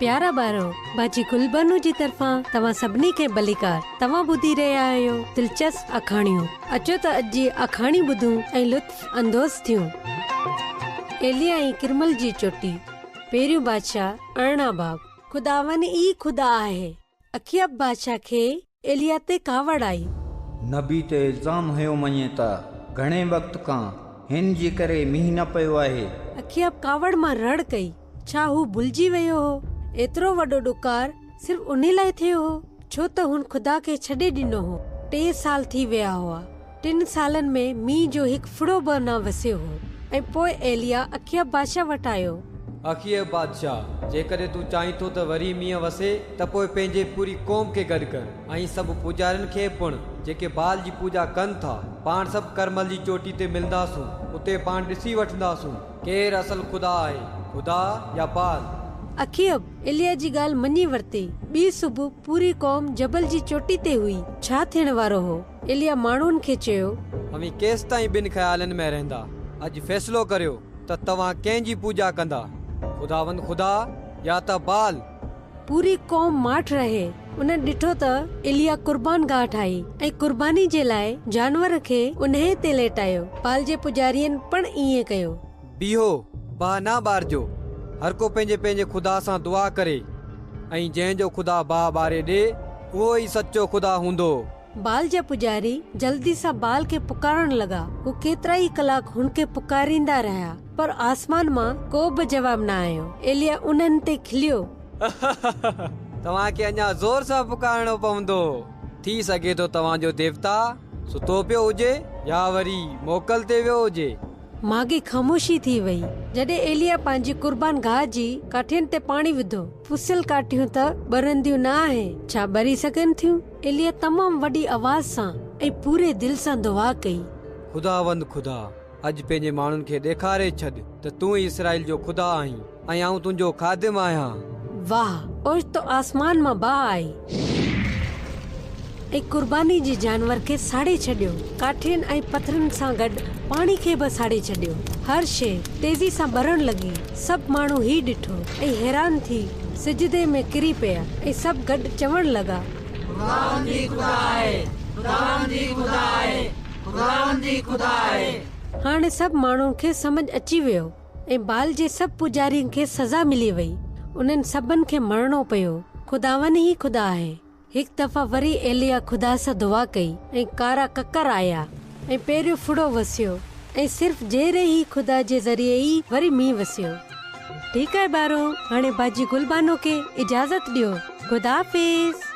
प्यारा ॿारो, बाजी गुलबनू जी तरफ़ां तव्हां सभिनी खे भलीकार। तव्हां ॿुधी रहिया आहियो दिलचस्प अखाणियूं। अचो त अॼु जी अखाणी ॿुधूं ऐं लुत्फ़ अंदोज़ थियूं। एलिया ऐं किरमल जी चोटी। पहिरियों बादशाह अरणाबाब। खुदावन ई खुदा आहे। अखियब बादशाह खे एलिया ते कावड़ आई। नबी ते इल्ज़ाम हयो मञे त घणे वक़्त खां हिन जे करे मींहुं न पियो आहे। अखियब कावड़ मां रड़ कई। छा हू भुलिजी वियो हो? एतिरो वॾो ॾुकार सिर्फ़ उन लाइ थियो हो छो त हुन खुदा खे छॾे ॾिनो हो। 3 साल थी विया हुआ। 3 सालनि में मींहुं जो हिकु फुड़ो बि न वसियो हो। ऐं पोइ एलिया अखियब बादशाह वटि आयो। अखियब बादशाह, जेकॾहिं तूं चाहीं थो त वरी मींहुं वसे त पोइ पंहिंजे पूरी क़ौम खे गॾु कर ऐं सभु पुजारियुनि खे पिणु जेके बाल जी पूॼा कनि था। पाण सभु करमल जी चोटी ते मिलंदासूं। उते पाण ॾिसी वठंदासूं केरु असल खुदा आहे, खुदा या बाल। अखियब एलिया जी ॻाल्हि मञी वरिती। ॿी सुबुह पूरी क़ौम जबल जी चोटी ते हुई। छा थियण वारो हो? एलिया माण्हुनि खे चयो, अवी केसि ताईं ॿिनि ख़्यालनि में रहंदा? अॼु फ़ैसिलो करियो त तव्हां कंहिंजी पूॼा कंदा, खुदावंद खुदा या त बाल। पूरी क़ौम माठ रहे। उन ॾिठो त एलिया कुर्बान गाह ठाही ऐं कुर्बानी जे लाइ जानवर खे उन्हे ते लेटायो। बाल जे पुजारियुनि पण ईअं कयो। बीहो, बाह ना ॿारजो। हर को पंहिंजे पंहिंजे खुदा सां दुआ करे ऐं जंहिंजो खुदा बाह ॿारे ॾे उहो ई सचो खुदा हूंदो। बाल जा पुजारी जल्दी सां बाल खे पुकारण लॻा। हू केतिरा ई कलाक हुन खे पुकारींदा रहिया पर आसमान मां को बि जवाब न आयो। एलिया उन्हनि ते खिलियो। तव्हांखे अञा ज़ोर सां पुकारणो पवंदो। थी सघे थो तव्हांजो देवता सुतो पियो हुजे या वरी मोकल ते वियो हुजे। मागे ख़ामोशी थी वई। जॾहिं एलिया पंहिंजी कुर्बान गाह जी काठियुनि ते पाणी विधो। फुसियल काठियूं त ॿरंदियूं न आहे, छा ॿरी सघनि थियूं? एलिया तमामु वॾी आवाज़ सां ऐं पूरे दिल सां दुआ कई। खुदावंद खुदा, अॼु पंहिंजे माण्हुनि खे ॾेखारे छॾ त तूं ई इसराइल जो खुदा आहीं ऐं आऊं तुंहिंजो खादिम आहियां। वाह! ओचितो आसमान मां बाहि आई ऐं कुर्बानी जे जानवर खे साड़े छॾियो। काठियुनि ऐं पथरनि सां गॾु पाणी खे बि साड़े छॾियो। हर शइ तेज़ी सां ॿरण लॻी। सभु माण्हू ही ॾिठो ऐं हैरान थी सिजदे में किरी पिया ऐं सभु गॾु चवण लॻा, हाणे सभु माण्हुनि खे समझ अची वियो ऐं बाल जे सभु पुजारियुनि खे सज़ा मिली वई। उन्हनि सभिनि खे मरणो पियो। खुदावन ई खुदा आहे। हिकु दफ़ा वरी एलिया खुदा सां दुआ कई ऐं कारा ककर आया ऐं पहिरियों फुड़ो वसियो ऐं सिर्फ़ जहिड़े ई खुदा जे ज़रिए ई वरी मींहुं वसियो। ठीकु आहे ॿारो, हाणे बाजी गुलबानो खे इजाज़त ॾियो। खुदा हाफ़िज़।